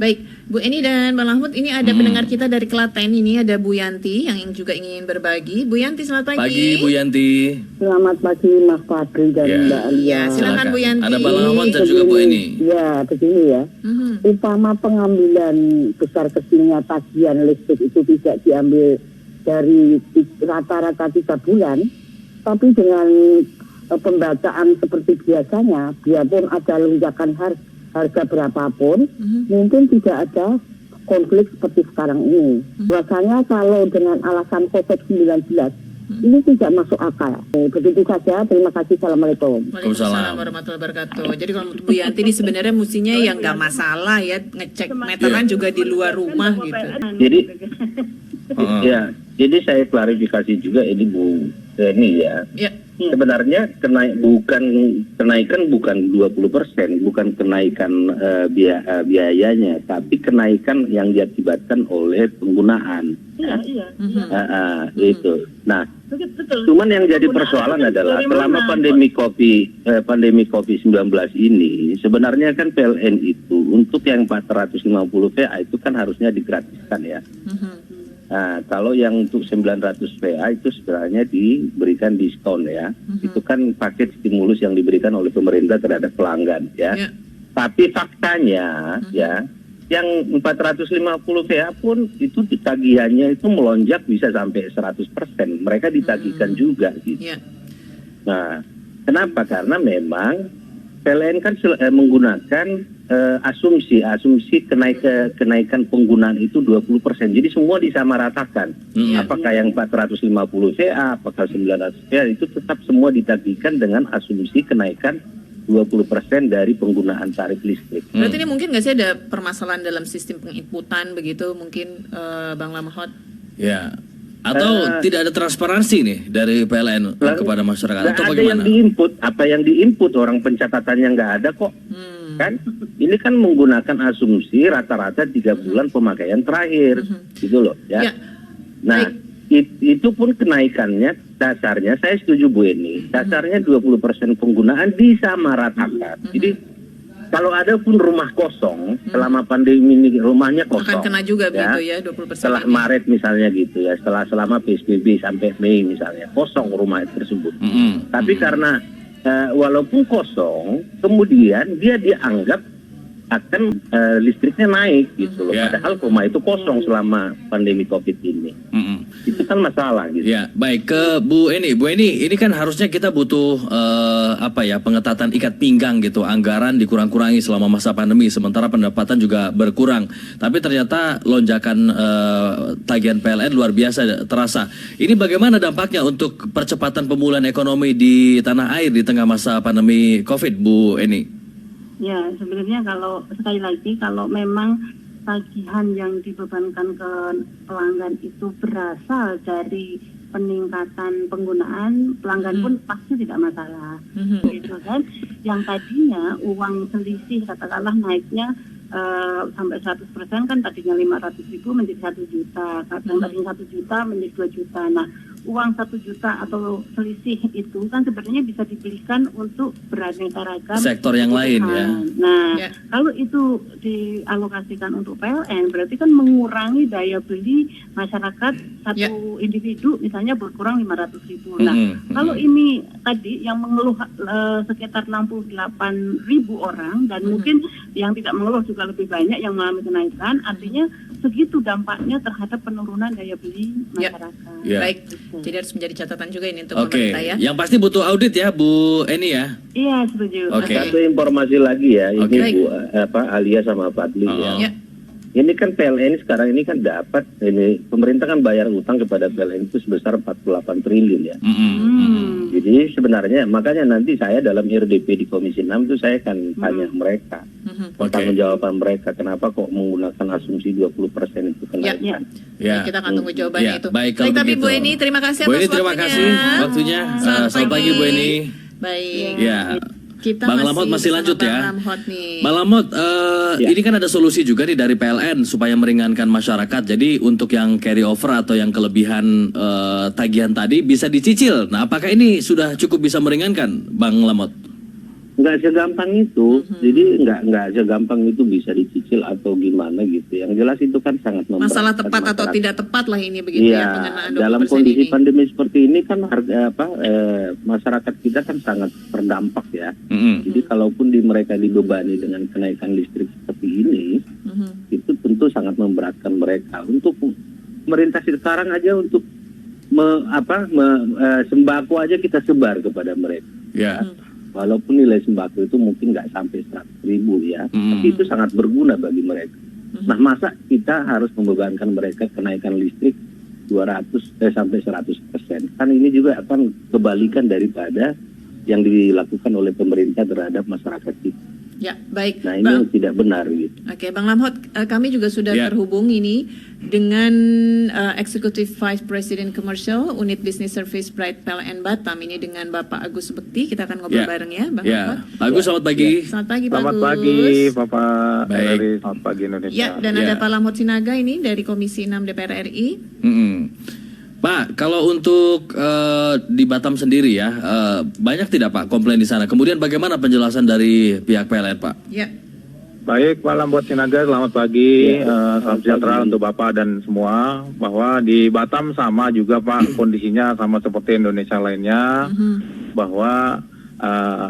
Baik, Bu Eni dan Bang Mahmud, ini ada pendengar kita dari Klaten, ini ada Bu Yanti yang juga ingin berbagi. Bu Yanti, selamat pagi. Pagi Bu Yanti. Selamat pagi Mas Fadri dan Mbak Alia. Ya, silakan Bu Yanti. Ada Bang Mahmud dan juga Bu Eni. Ya, begini ya. Upama pengambilan besar kecilnya tagihan listrik itu tidak diambil dari rata-rata 3 bulan, tapi dengan pembacaan seperti biasanya, biarpun ada lonjakan harga berapapun, mungkin tidak ada konflik seperti sekarang ini. Biasanya kalau dengan alasan COVID-19, ini tidak masuk akal. Begitu saja, terima kasih. Assalamualaikum. Waalaikumsalam warahmatullahi wabarakatuh. Jadi kalau Bu Yanti ini sebenarnya mestinya yang nggak masalah ya, ngecek meteran juga di luar rumah gitu. Jadi, ya, jadi saya klarifikasi juga ini Bu Eni ya. Sebenarnya kenaikan bukan 20%, bukan kenaikan biayanya, tapi kenaikan yang diakibatkan oleh penggunaan. Itu. Nah, cuman yang jadi persoalan adalah selama pandemi COVID-19 ini, sebenarnya kan PLN itu untuk yang 450 VA itu kan harusnya digratiskan ya. Nah, kalau yang untuk 900 VA itu sebenarnya diberikan diskon ya. Itu kan paket stimulus yang diberikan oleh pemerintah terhadap pelanggan ya. Tapi faktanya ya, yang 450 VA pun itu tagihannya itu melonjak bisa sampai 100%. Mereka ditagihkan juga gitu. Nah, kenapa? Karena memang PLN kan menggunakan asumsi kenaikan penggunaan itu 20%. Jadi semua disamaratakan. Apakah yang 450 VA, apakah 900 VA itu tetap semua ditagihkan dengan asumsi kenaikan 20% dari penggunaan tarif listrik. Berarti ini mungkin nggak sih ada permasalahan dalam sistem penginputan begitu mungkin Bang Lamahot? Ya. Atau tidak ada transparansi nih dari PLN kepada masyarakat atau bagaimana? Apa yang diinput orang pencatatannya nggak ada kok. Kan ini kan menggunakan asumsi rata-rata 3 bulan pemakaian terakhir. Gitu loh ya. Nah, itu pun kenaikannya dasarnya saya setuju Bu Eni. Dasarnya 20% penggunaan disamaratakan. Jadi kalau ada pun rumah kosong selama pandemi ini rumahnya kosong. Akan kena juga ya, begitu ya 20%. Setelah Maret misalnya gitu ya, selama PSBB sampai Mei misalnya kosong rumah tersebut. Tapi karena walaupun kosong, kemudian dia dianggap akan listriknya naik gitu loh. Padahal rumah itu kosong selama pandemi COVID ini. Itu kan masalah gitu. Ya, baik ke Bu Eni. Bu Eni, ini kan harusnya kita butuh pengetatan ikat pinggang gitu. Anggaran dikurang-kurangi selama masa pandemi, sementara pendapatan juga berkurang. Tapi ternyata lonjakan tagihan PLN luar biasa terasa. Ini bagaimana dampaknya untuk percepatan pemulihan ekonomi di tanah air di tengah masa pandemi COVID, Bu Eni? Ya, sebenarnya sekali lagi kalau memang tagihan yang dibebankan ke pelanggan itu berasal dari peningkatan penggunaan, pelanggan pun pasti tidak masalah. Gitu kan. Yang tadinya uang selisih katakanlah naiknya sampai 100% kan tadinya 500.000 menjadi 1 juta, kadang tadinya 1 juta menjadi 2 juta. Nah, uang 1 juta atau selisih itu kan sebenarnya bisa dibelikan untuk beraneka ragam sektor yang lain ya. Nah, kalau itu dialokasikan untuk PLN berarti kan mengurangi daya beli masyarakat satu individu misalnya berkurang 500.000. Nah, kalau ini tadi yang mengeluh sekitar 68.000 orang dan mungkin yang tidak mengeluh juga lebih banyak yang mengalami kenaikan, artinya segitu dampaknya terhadap penurunan daya beli masyarakat. Baik, jadi harus menjadi catatan juga ini untuk pemerintah ya. Yang pasti butuh audit ya Bu Eni ya. Iya, setuju. Satu informasi lagi ya, ini Bu Alia sama Fadli ya. Ini kan PLN sekarang ini kan dapat pemerintah kan bayar utang kepada PLN itu sebesar 48 triliun ya. Jadi sebenarnya makanya nanti saya dalam RDP di Komisi 6 itu saya akan tanya mereka pertanggungjawaban mereka kenapa kok menggunakan asumsi 20% itu kenaikan. Kita akan tunggu jawabannya itu. Baik, tapi Bu Eni terima kasih Bu atas Eni terima kasih waktunya. Selamat pagi Bu Eni. Baik. Ya. Kita Bang Lamot masih lanjut ya. Bang Lamot, ini kan ada solusi juga nih dari PLN supaya meringankan masyarakat. Jadi untuk yang carry over atau yang kelebihan tagihan tadi bisa dicicil. Nah, apakah ini sudah cukup bisa meringankan, Bang Lamot? Nggak segampang itu. Jadi nggak segampang itu bisa dicicil atau gimana Yang jelas itu kan sangat memberatkan Masalah tepat atau masyarakat. tidak tepat lah ini begitu Iya, ya pengenaan 20% dalam kondisi ini. pandemi seperti ini kan masyarakat kita kan sangat terdampak ya. Jadi kalaupun mereka dibebani dengan kenaikan listrik seperti ini, itu tentu sangat memberatkan mereka. Untuk pemerintah sekarang aja untuk sembako aja kita sebar kepada mereka. Ya. Walaupun nilai sembako itu mungkin nggak sampai 100.000 ya, tapi itu sangat berguna bagi mereka. Nah, masa kita harus membebankan mereka kenaikan listrik 200 sampai 100%? Kan ini juga akan kebalikan daripada yang dilakukan oleh pemerintah terhadap masyarakat kita. Ya, baik. Nah, ini yang tidak benar gitu. Oke, Bang Lamhot, kami juga sudah Ya. terhubung ini dengan Executive Vice President Commercial Unit Business Service Bright PLN Batam, ini dengan Bapak Agus Bekti. Kita akan ngobrol Ya. bareng ya, Bang Ya, Lamhot. Agus selamat pagi. Selamat pagi, Pak Selamat Agus. pagi, Bapak Baik. RRI. Selamat pagi Indonesia. Ya, dan Ya. ada Pak Lamhot Sinaga ini dari Komisi 6 DPR RI. Pak, kalau untuk di Batam sendiri ya, banyak tidak Pak komplain di sana? Kemudian bagaimana penjelasan dari pihak PLN Pak? Ya. Baik, Pak Lambot Sinaga, selamat pagi. Salam sejahtera untuk Bapak dan semua. Bahwa di Batam sama juga Pak, kondisinya sama seperti Indonesia lainnya. Bahwa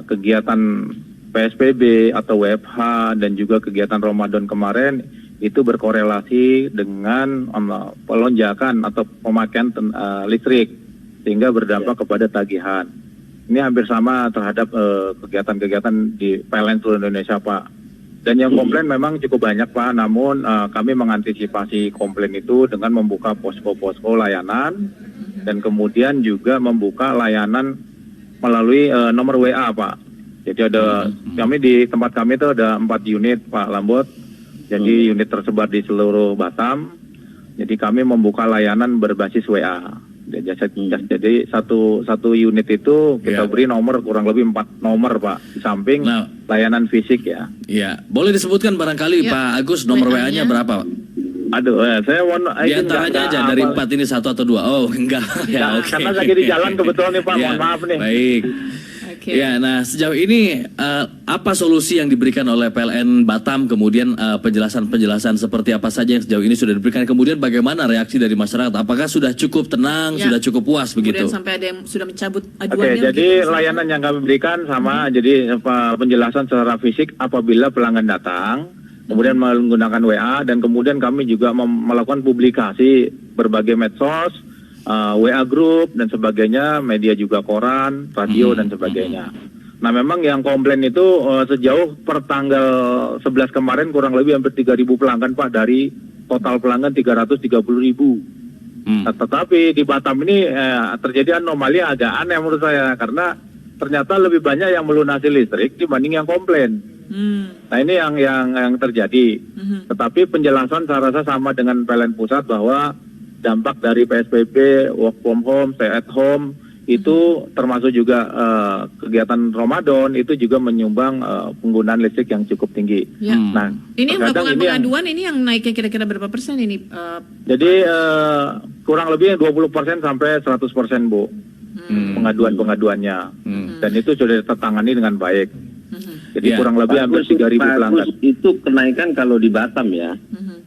kegiatan PSBB atau WFH dan juga kegiatan Ramadan kemarin itu berkorelasi dengan pelonjakan atau pemakaian listrik sehingga berdampak kepada tagihan. Ini hampir sama terhadap kegiatan-kegiatan di PLN seluruh Indonesia, Pak. Dan yang komplain memang cukup banyak, Pak. Namun kami mengantisipasi komplain itu dengan membuka posko-posko layanan dan kemudian juga membuka layanan melalui nomor WA, Pak. Jadi ada kami di tempat kami itu ada 4 unit, Pak Lambot. Jadi unit tersebar di seluruh Batam. Jadi kami membuka layanan berbasis WA. Jadi satu unit itu kita beri nomor kurang lebih 4 nomor, Pak. Di samping layanan fisik ya. Iya, boleh disebutkan barangkali Ya. Pak Agus nomor WA-nya berapa Pak? Aduh, saya mau Di antaranya aja dari 4 ini 1 atau 2. Oh, enggak. Ya, oke. Karena lagi di jalan kebetulan nih, Pak. Ya, Mohon maaf nih. Baik. Oke. Ya, nah sejauh ini apa solusi yang diberikan oleh PLN Batam, kemudian penjelasan-penjelasan seperti apa saja yang sejauh ini sudah diberikan, kemudian bagaimana reaksi dari masyarakat? Apakah sudah cukup tenang, Ya. sudah cukup puas begitu? Kemudian sampai ada yang sudah mencabut Oke, aduannya. jadi begitu, layanan yang kami berikan sama, jadi penjelasan secara fisik apabila pelanggan datang, kemudian menggunakan WA, dan kemudian kami juga melakukan publikasi berbagai medsos, WA group dan sebagainya, media juga koran, radio dan sebagainya. Nah, memang yang komplain itu sejauh per tanggal 11 kemarin kurang lebih hampir 3.000 pelanggan, Pak, dari total pelanggan 330.000. Nah, tetapi di Batam ini terjadi anomali agak aneh menurut saya, karena ternyata lebih banyak yang melunasi listrik dibanding yang komplain. Nah, ini yang terjadi. Tetapi penjelasan saya rasa sama dengan PLN pusat bahwa dampak dari PSBB, work from home, stay at home itu termasuk juga kegiatan Ramadan itu juga menyumbang penggunaan listrik yang cukup tinggi. Ya. Nah, Ini yang terkadang melakukan ini yang- pengaduan ini yang naiknya kira-kira berapa persen ini? Jadi kurang lebih 20% sampai 100%, Bu. Pengaduan-pengaduannya. Dan itu sudah tertangani dengan baik. Jadi Ya. kurang lebih hampir 3.000 Pak pelanggan. Agus, itu kenaikan kalau di Batam ya,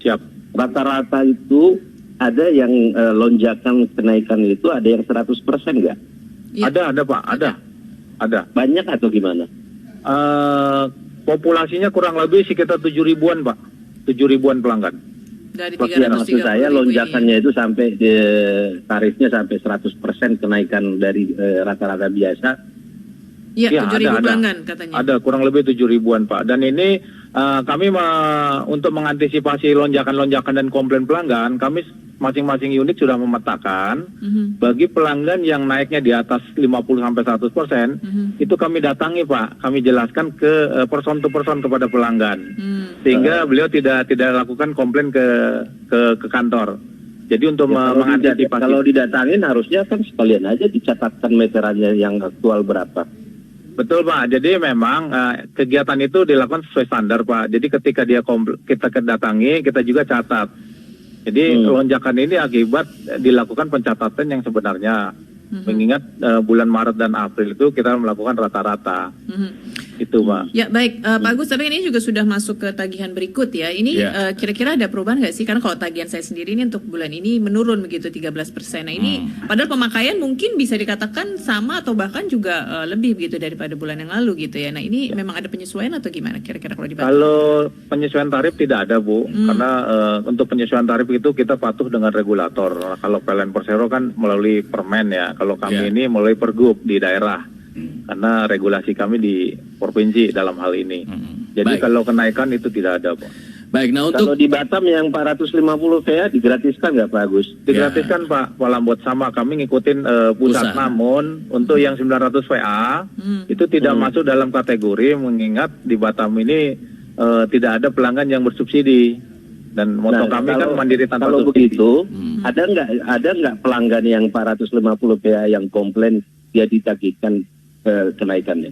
Siap. rata-rata itu ada yang lonjakan kenaikan itu ada yang 100% nggak? Ya. Ada Pak, ada. Banyak atau gimana? Populasinya kurang lebih sekitar 7.000-an, Pak. 7.000-an pelanggan. Dari Ya, maksud 330.000 saya ini. lonjakannya itu sampai tarifnya sampai 100% kenaikan dari rata-rata biasa. Ya, Ya, 7.000 ada. pelanggan katanya. Ada kurang lebih 7.000-an, Pak. Dan ini kami untuk mengantisipasi lonjakan-lonjakan dan komplain pelanggan, kami masing-masing unit sudah memetakan bagi pelanggan yang naiknya di atas 50-100%, itu kami datangi, Pak. Kami jelaskan ke person to person kepada pelanggan. Sehingga beliau tidak lakukan komplain ke kantor. Jadi untuk mengantisipasi. Kalau didatangin harusnya kan sekalian aja dicatatkan meterannya yang aktual berapa. Betul, Pak. Jadi memang kegiatan itu dilakukan sesuai standar, Pak. Jadi ketika kita kedatangi, kita juga catat. Jadi lonjakan ini akibat dilakukan pencatatan yang sebenarnya. Mengingat bulan Maret dan April itu kita melakukan rata-rata. Itu Pak. Ya baik, Pak Agus, tapi ini juga sudah masuk ke tagihan berikut ya. Ini Ya. kira-kira ada perubahan nggak sih? Karena kalau tagihan saya sendiri ini untuk bulan ini menurun begitu 13%. Nah ini padahal pemakaian mungkin bisa dikatakan sama atau bahkan juga lebih begitu daripada bulan yang lalu gitu ya. Nah ini memang ada penyesuaian atau gimana kira-kira kalau dibantu? Kalau penyesuaian tarif tidak ada Bu, karena untuk penyesuaian tarif itu kita patuh dengan regulator. Kalau PLN Persero kan melalui permen ya, kalau kami ini melalui pergub di daerah. Karena regulasi kami di provinsi dalam hal ini. Jadi Baik. kalau kenaikan itu tidak ada Pak. Baik, nah Kalau untuk di Batam yang 450 VA digratiskan nggak Pak Agus? Digratiskan Pak Lambot, sama kami ngikutin pusat. Pusat. Namun untuk yang 900 VA itu tidak masuk dalam kategori, mengingat di Batam ini tidak ada pelanggan yang bersubsidi. Dan moto kami kan mandiri tanpa kalau subsidi. begitu, ada nggak pelanggan yang 450 VA yang komplain dia ditagihkan kenaikannya?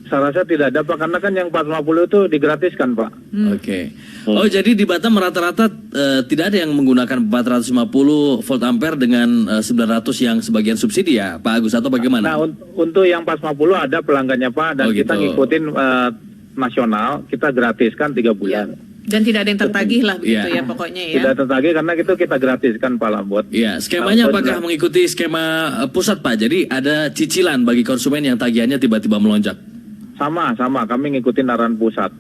Saya rasa tidak ada Pak, karena kan yang 450 itu digratiskan Pak. Oke. Oh, jadi di Batam rata-rata tidak ada yang menggunakan 450 volt ampere dengan 900 yang sebagian subsidi ya, Pak Agus, atau bagaimana? Nah untuk yang 450 ada pelanggannya Pak, dan Oh, kita gitu. ngikutin nasional, kita gratiskan 3 bulan. Dan tidak ada yang tertagih lah begitu Iya. ya pokoknya ya. Tidak tertagih karena itu kita gratiskan Pak Lambot. Iya, skemanya apakah mengikuti skema pusat Pak? Jadi ada cicilan bagi konsumen yang tagihannya tiba-tiba melonjak. Sama kami ngikutin arahan pusat.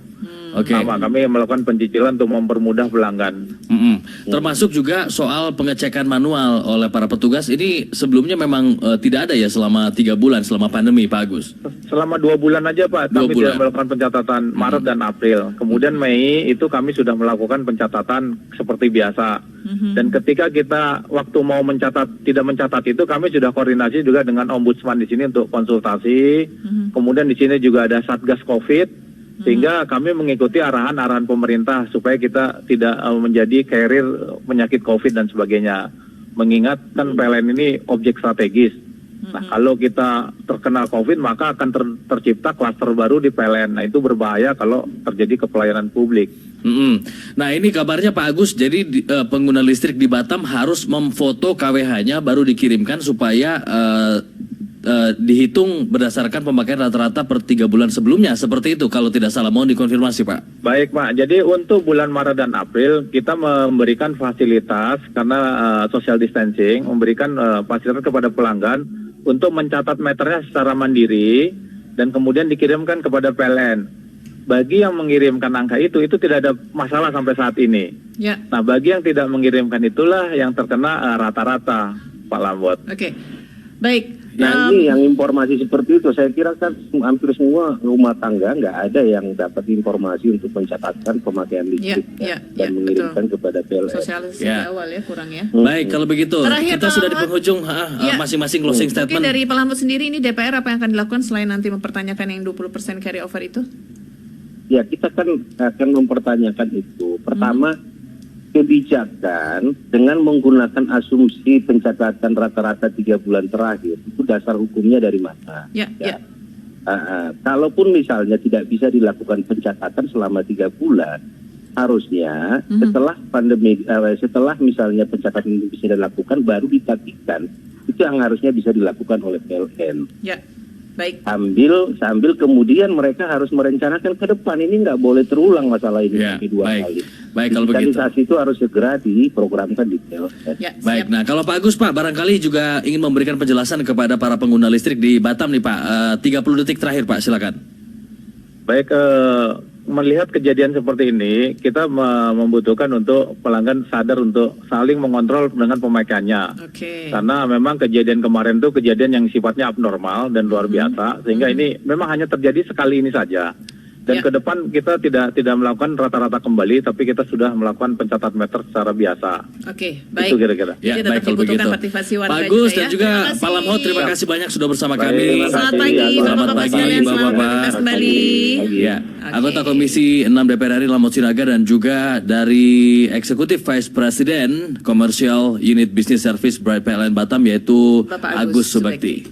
Oke. Sama kami melakukan pencicilan untuk mempermudah pelanggan. Termasuk juga soal pengecekan manual oleh para petugas. Ini sebelumnya memang tidak ada ya selama 3 bulan selama pandemi, Pak Agus. Selama 2 bulan aja Pak, 2 kami bulan. tidak melakukan pencatatan Maret dan April. Kemudian Mei itu kami sudah melakukan pencatatan seperti biasa. Dan ketika kita waktu mau tidak mencatat itu, kami sudah koordinasi juga dengan Ombudsman di sini untuk konsultasi. Kemudian di sini juga ada Satgas COVID. Sehingga kami mengikuti arahan-arahan pemerintah supaya kita tidak menjadi carrier penyakit COVID dan sebagainya. Mengingat kan PLN ini objek strategis. Nah kalau kita terkena COVID maka akan tercipta klaster baru di PLN. Nah itu berbahaya kalau terjadi ke pelayanan publik. Nah ini kabarnya Pak Agus, jadi pengguna listrik di Batam harus memfoto KWH-nya baru dikirimkan supaya dihitung berdasarkan pemakaian rata-rata per 3 bulan sebelumnya, seperti itu kalau tidak salah. Mohon dikonfirmasi Pak. Baik Pak, jadi untuk bulan Maret dan April kita memberikan fasilitas karena social distancing, memberikan fasilitas kepada pelanggan untuk mencatat meternya secara mandiri dan kemudian dikirimkan kepada PLN. Bagi yang mengirimkan angka itu tidak ada masalah sampai saat ini. Ya. Nah bagi yang tidak mengirimkan itulah yang terkena rata-rata Pak Lambot. Oke. Baik. Nah ini yang informasi seperti itu saya kira kan hampir semua rumah tangga nggak ada yang dapat informasi untuk mencatatkan pemakaian listrik dan mengirimkan kepada PLN. Sosialisasi awal ya kurang ya. Baik, kalau begitu Terakhir, kita Pak sudah di Ahmad. penghujung masing-masing closing Mungkin statement. dari Pak Lambot sendiri ini DPR apa yang akan dilakukan selain nanti mempertanyakan yang 20% carry over itu? Ya kita kan akan mempertanyakan itu. Pertama kebijakan dengan menggunakan asumsi pencatatan rata-rata 3 bulan terakhir itu dasar hukumnya dari mana? Ya. Kalaupun misalnya tidak bisa dilakukan pencatatan selama 3 bulan, harusnya setelah pandemi, setelah misalnya pencatatan itu bisa dilakukan baru ditagihkan. Itu yang harusnya bisa dilakukan oleh PLN. Ya. Baik. Sambil kemudian mereka harus merencanakan ke depan, ini nggak boleh terulang masalah ini sampai 2 kali. Baik, kalau begitu. Digitalisasi itu harus segera diprogramkan di PLN. Ya, Baik, nah kalau Pak Agus Pak, barangkali juga ingin memberikan penjelasan kepada para pengguna listrik di Batam nih Pak. 30 detik terakhir Pak, silakan. Baik, melihat kejadian seperti ini, kita membutuhkan untuk pelanggan sadar untuk saling mengontrol dengan pemakaiannya. Oke. Karena memang kejadian kemarin itu kejadian yang sifatnya abnormal dan luar biasa, sehingga ini memang hanya terjadi sekali ini saja. Dan ke depan kita tidak melakukan rata-rata kembali, tapi kita sudah melakukan pencatat meter secara biasa. Oke, baik. Itu kira-kira. Jadi Ya, tetap baik kalau dibutuhkan begitu. partisipasi warga Pak Agus juga dan ya. juga Terima kasih. Pak Lamhot, terima kasih banyak sudah bersama Baik, kami. terima Selamat kasih. pagi, Selamat Bapak-Bapak pagi, sekalian. Selamat Bapak-Bapak. beraktivitas kembali. Iya. Anggota Komisi 6 DPR RI Lamhot Sinaga dan juga dari Eksekutif Vice President Commercial Unit Business Service Bright PLN Batam yaitu Bapak Agus Agus Subakti.